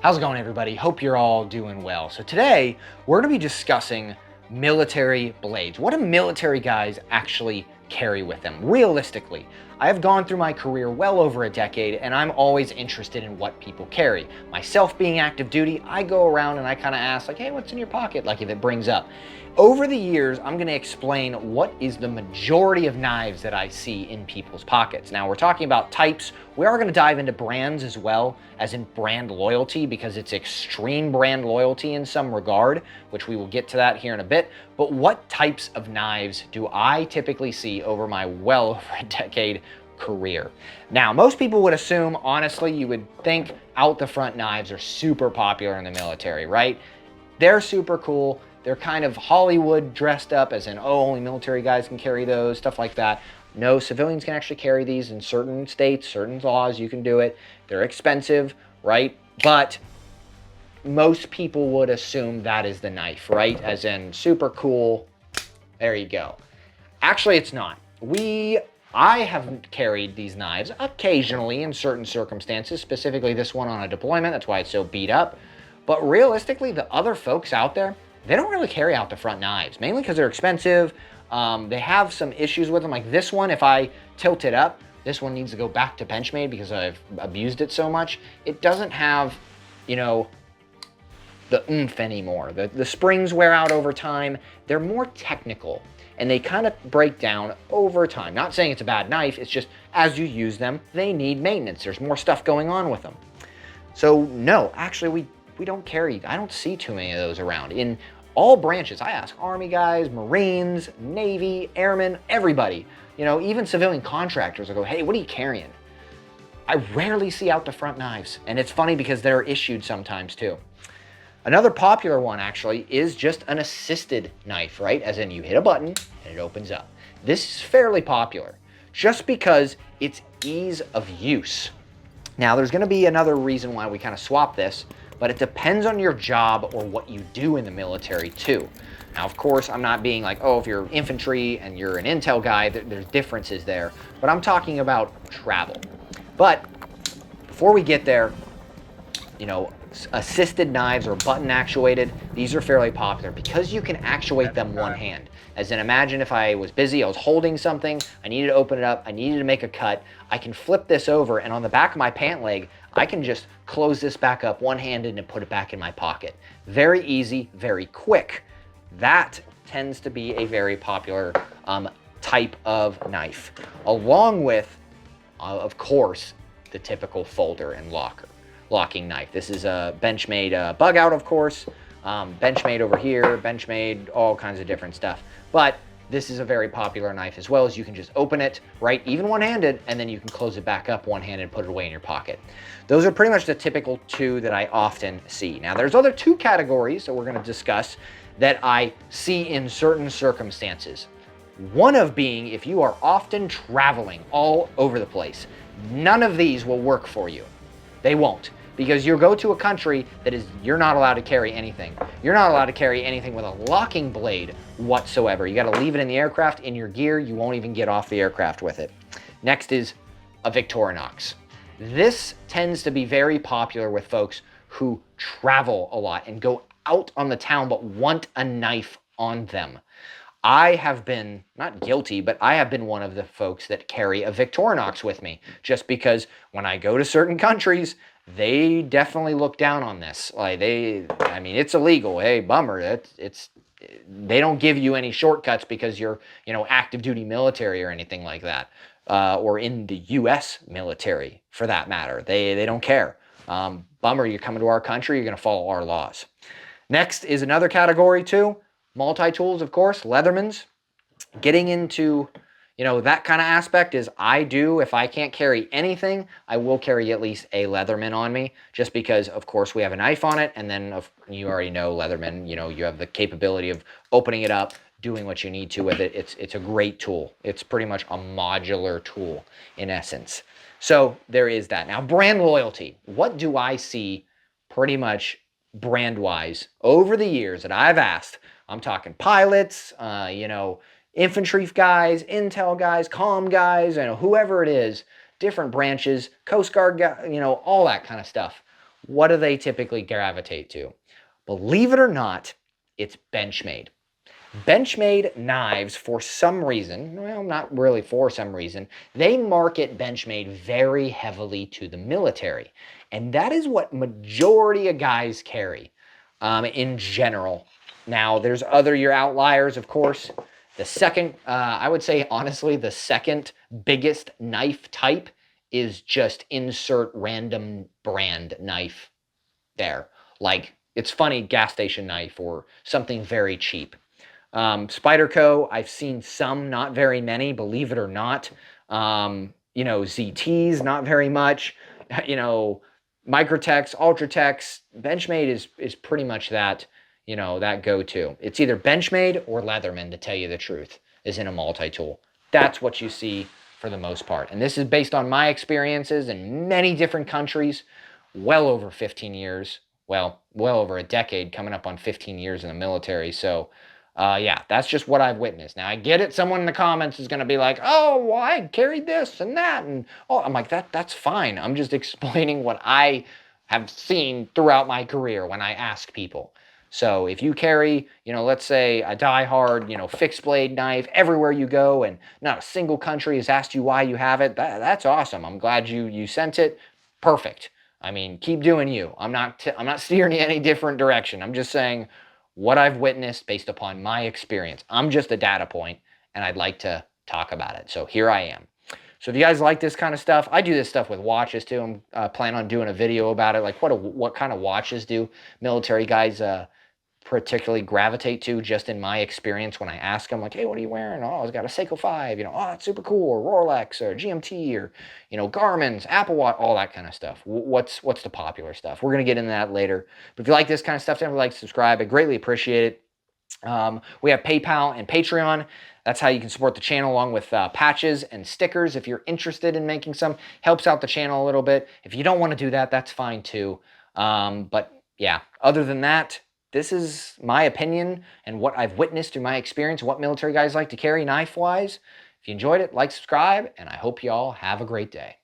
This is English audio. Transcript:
How's it going, everybody? Hope you're all doing well. So today, we're going to be discussing military blades. What do military guys actually carry with them, realistically? I have gone through my career well over a decade, and I'm always interested in what people carry. Myself being active duty, I go around and I kind of ask, like, hey, what's in your pocket? Like, if it brings up. Over the years, I'm going to explain what is the majority of knives that I see in people's pockets. Now, we're talking about types. We are going to dive into brands as well, as in brand loyalty, because it's extreme brand loyalty in some regard, which we will get to that here in a bit. But what types of knives do I typically see over my well over a decade career? Now, most people would assume, honestly, you would think out the front knives are super popular in the military, right? They're super cool. They're kind of Hollywood dressed up, as in, oh, only military guys can carry those, stuff like that. No, civilians can actually carry these in certain states, certain laws, you can do it. They're expensive, right? But most people would assume that is the knife, right? As in, super cool, there you go. Actually, it's not. I have carried these knives occasionally in certain circumstances, specifically this one on a deployment, that's why it's so beat up. But realistically, the other folks out there, they don't really carry out the front knives, mainly because they're expensive. They have some issues with them. Like this one, if I tilt it up, this one needs to go back to Benchmade because I've abused it so much. It doesn't have, the oomph anymore. The springs wear out over time. They're more technical and they kind of break down over time. Not saying it's a bad knife, it's just as you use them, they need maintenance. There's more stuff going on with them. So no, actually we don't carry, I don't see too many of those around. In all branches, I ask Army guys, Marines, Navy, Airmen, everybody, even civilian contractors will go, hey, what are you carrying? I rarely see out the front knives. And it's funny because they're issued sometimes too. Another popular one actually is just an assisted knife, right? As in you hit a button and it opens up. This is fairly popular just because it's ease of use. Now there's gonna be another reason why we kind of swap this, but it depends on your job or what you do in the military too. Now, of course, I'm not being like, oh, if you're infantry and you're an intel guy, there's differences there, but I'm talking about travel. But before we get there, assisted knives or button actuated, these are fairly popular because you can actuate them one hand. As in, imagine if I was busy, I was holding something, I needed to open it up, I needed to make a cut, I can flip this over and on the back of my pant leg, I can just close this back up one-handed and put it back in my pocket. Very easy, very quick. That tends to be a very popular type of knife, along with, of course, the typical folder and locking knife. This is a Benchmade bug out, of course. Benchmade over here, Benchmade, all kinds of different stuff. But this is a very popular knife as well, as you can just open it, right, even one-handed, and then you can close it back up one-handed and put it away in your pocket. Those are pretty much the typical two that I often see. Now, there's other two categories that we're going to discuss that I see in certain circumstances. One of being if you are often traveling all over the place. None of these will work for you. They won't. Because you go to a country that you're not allowed to carry anything. You're not allowed to carry anything with a locking blade whatsoever. You got to leave it in the aircraft, in your gear. You won't even get off the aircraft with it. Next is a Victorinox. This tends to be very popular with folks who travel a lot and go out on the town but want a knife on them. I have been, not guilty, but I have been one of the folks that carry a Victorinox with me just because when I go to certain countries, they definitely look down on this. Like it's illegal. Hey, bummer. They don't give you any shortcuts because you're, active duty military or anything like that, or in the U.S. military for that matter. They don't care. Bummer. You're coming to our country. You're going to follow our laws. Next is another category too. Multi-tools, of course, Leathermans. Getting into that kind of aspect is if I can't carry anything, I will carry at least a Leatherman on me, just because, of course, we have a knife on it, and then you already know Leatherman, you have the capability of opening it up, doing what you need to with it. It's a great tool. It's pretty much a modular tool in essence. So there is that. Now, brand loyalty. What do I see pretty much brand-wise over the years that I've asked? I'm talking pilots, infantry guys, intel guys, comm guys, whoever it is, different branches, Coast Guard guys, all that kind of stuff. what do they typically gravitate to? Believe it or not, it's Benchmade. Benchmade knives, for some reason, well, not really for some reason, they market Benchmade very heavily to the military. And that is what majority of guys carry in general. Now, there's your outliers, of course. The second, I would say, honestly, the second biggest knife type is just insert random brand knife there. Like, it's funny, gas station knife or something very cheap. Spyderco, I've seen some, not very many, believe it or not. ZTs, not very much. Microtex, Ultratex, Benchmade is pretty much that, that go-to. It's either Benchmade or Leatherman, to tell you the truth, is in a multi-tool. That's what you see for the most part. And this is based on my experiences in many different countries, well over 15 years, well over a decade, coming up on 15 years in the military. So, yeah, that's just what I've witnessed. Now, I get it. Someone in the comments is going to be like, oh, well, I carried this and that. And, oh, I'm like, that's fine. I'm just explaining what I have seen throughout my career when I ask people. So if you carry, let's say a die-hard, fixed blade knife everywhere you go and not a single country has asked you why you have it, that's awesome. I'm glad you sent it. Perfect. I mean, keep doing you. I'm not steering you any different direction. I'm just saying what I've witnessed based upon my experience. I'm just a data point, and I'd like to talk about it. So here I am. So if you guys like this kind of stuff, I do this stuff with watches too. I'm planning on doing a video about it, like what kind of watches do military guys particularly gravitate to, just in my experience when I ask them, like, hey, what are you wearing? Oh, it's got a Seiko 5, oh, it's super cool, or Rolex, or GMT, or, Garmin's, Apple Watch, all that kind of stuff. What's the popular stuff? We're going to get into that later. But if you like this kind of stuff, don't forget to subscribe. I greatly appreciate it. We have PayPal and Patreon. That's how you can support the channel, along with patches and stickers if you're interested in making some. Helps out the channel a little bit. If you don't want to do that, that's fine too. But yeah, other than that, this is my opinion and what I've witnessed through my experience, what military guys like to carry knife-wise. If you enjoyed it, like, subscribe, and I hope you all have a great day.